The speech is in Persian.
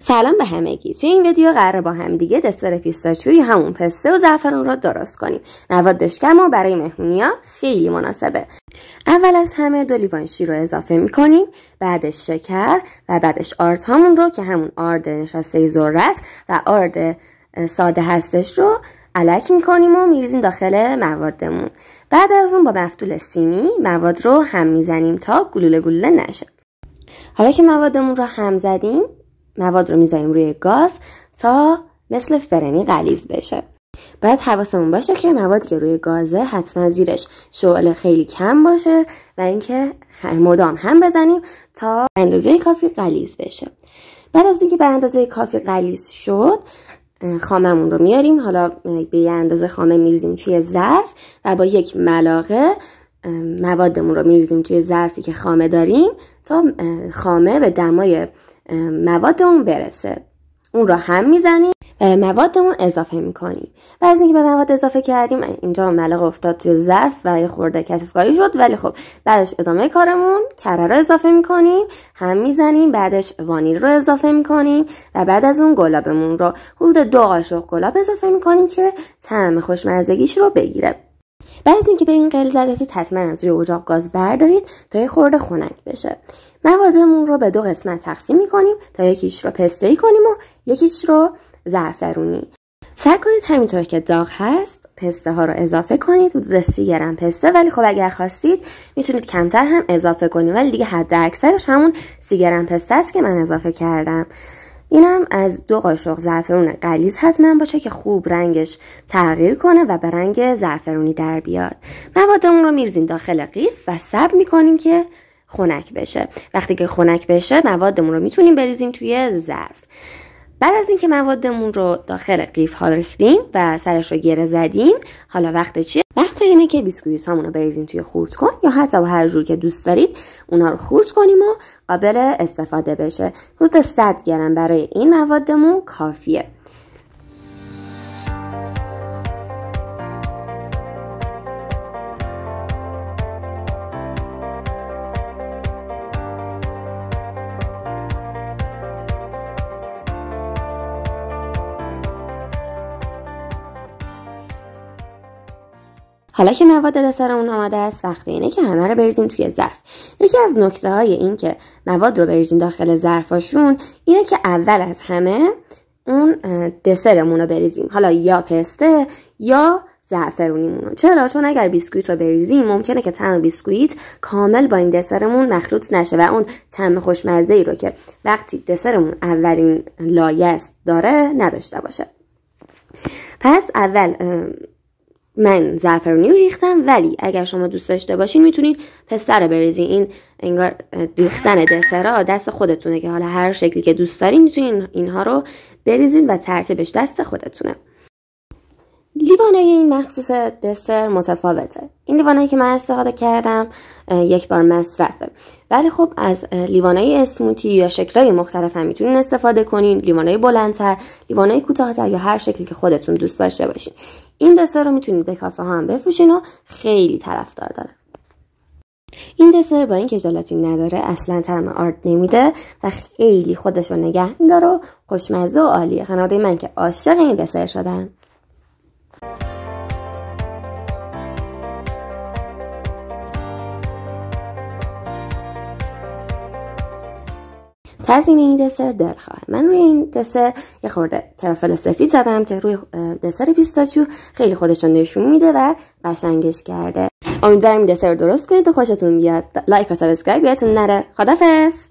سلام به همگی. توی این ویدیو قراره با هم دیگه دسر پیستاچیو یا همون پسته و زعفرون رو درست کنیم. موادش کم و برای مهمونی‌ها خیلی مناسبه. اول از همه 2 لیوان شیر رو اضافه می‌کنیم، بعدش شکر و بعدش آرد هامون رو که همون آرد نشسته ذره است و آرد ساده هستش رو الک می‌کنیم و می‌ریزیم داخل موادمون. بعد از اون با مفتول سیمی مواد رو هم می‌زنیم تا گلوله گلوله نشه. حالا که موادمون رو هم زدیم، مواد رو میذاریم روی گاز تا مثل فرنی غلیظ بشه. باید حواسمون باشه که موادی که روی گازه حتما زیرش شعله خیلی کم باشه و اینکه مدام هم بزنیم تا اندازه کافی غلیظ بشه. بعد از اینکه به اندازه کافی غلیظ شد، خاممون رو میاریم. حالا به یه اندازه خامه میریزیم توی ظرف و با یک ملاقه موادمون رو میریزیم توی ظرفی که خامه داریم تا خامه به دمای موادمون برسه. اون رو هم میزنیم و موادمون اضافه میکنیم. و از اینکه به مواد اضافه کردیم، اینجا ملقه افتاد توی ظرف و یه خورده کثیفکاری شد، ولی خب بعدش ادامه کارمون کره رو اضافه میکنیم، هم میزنیم، بعدش وانیل رو اضافه میکنیم و بعد از اون گلابمون رو حدود 2 قاشق گلاب اضافه میکنیم که طعم خوشمزگیش رو بگیره. بعد از اینکه به این غلظت حتما از روی اجاق گاز بردارید تا یه خورده خنک بشه. موادمون رو به 2 قسمت تقسیم میکنیم تا یکیش رو پسته‌ای کنیم و یکیش رو زعفرونی. سعی کنید همینطور که داغ هست پسته ها رو اضافه کنید، حدود 30 گرم پسته، ولی خب اگر خواستید میتونید کمتر هم اضافه کنید، ولی دیگه حد اکثرش همون 30 گرم پسته است که من اضافه کردم. اینم از 2 قاشق زعفرون غلیظ حتما باشه که خوب رنگش تغییر کنه و به رنگ زعفرونی در بیاد. موادمون رو میریزیم داخل قیف و صبر میکنیم که خنک بشه. وقتی که خنک بشه موادمون رو میتونیم بریزیم توی ظرف. بعد از اینکه موادمون رو داخل قیف ها ریختیم و سرش رو گره زدیم، حالا وقت چیه؟ وقت اینه که بیسکویت هامون رو بریزیم توی خردکن یا حتی هر جور که دوست دارید اونا رو خرد کنیم و قابل استفاده بشه. حدود 100 گرم برای این موادمون کافیه. حالا که مواد دسرمون آماده است، وقت اینه که همه رو بریزیم توی ظرف. یکی از نکته های این که مواد رو بریزیم داخل ظرفاشون اینه که اول از همه اون دسرمون رو بریزیم، حالا یا پسته یا زعفرونیمون رو. چرا؟ چون اگر بیسکویت رو بریزیم ممکنه که طعم بیسکویت کامل با این دسرمون مخلوط نشه و اون طعم خوشمزه ای رو که وقتی دسرمون اولین لایه است داره نداشته باشه. پس اول من زعفرونی رو ریختم، ولی اگر شما دوست داشته باشین میتونین پسته رو بریزین. این انگار ریختن دسرها دست خودتونه که حالا هر شکلی که دوست دارین میتونین اینها رو بریزین و ترتیبش دست خودتونه. لیوانای این مخصوص دسر متفاوته. این لیوانایی که من استفاده کردم یک بار مصرفه، ولی خب از لیوانای اسموتی یا شکل‌های مختلف هم میتونین استفاده کنین. لیوانای بلندتر، لیوانای کوتاه‌تر یا هر شکلی که خودتون دوست داشته باشین. این دسر رو میتونید به کافه ها هم بفروشین و خیلی طرفدار داره. این دسر با اینکه ژلاتین نداره اصلا طعم آرد نمیده و خیلی خودش رو نگه میداره و خوشمزه و عالیه. خانواده من که عاشق این دسر شدن. تزیین این دسر دلخواه. من روی این دسر یه خورده ترافل سفید زدم که روی دسر پیستاچیو خیلی خودشون نشون میده و قشنگش کرده. امیدوارم این دسر رو درست کنید و خوشتون بیاد. لایک و سابسکرایب یادتون نره. خدافظ.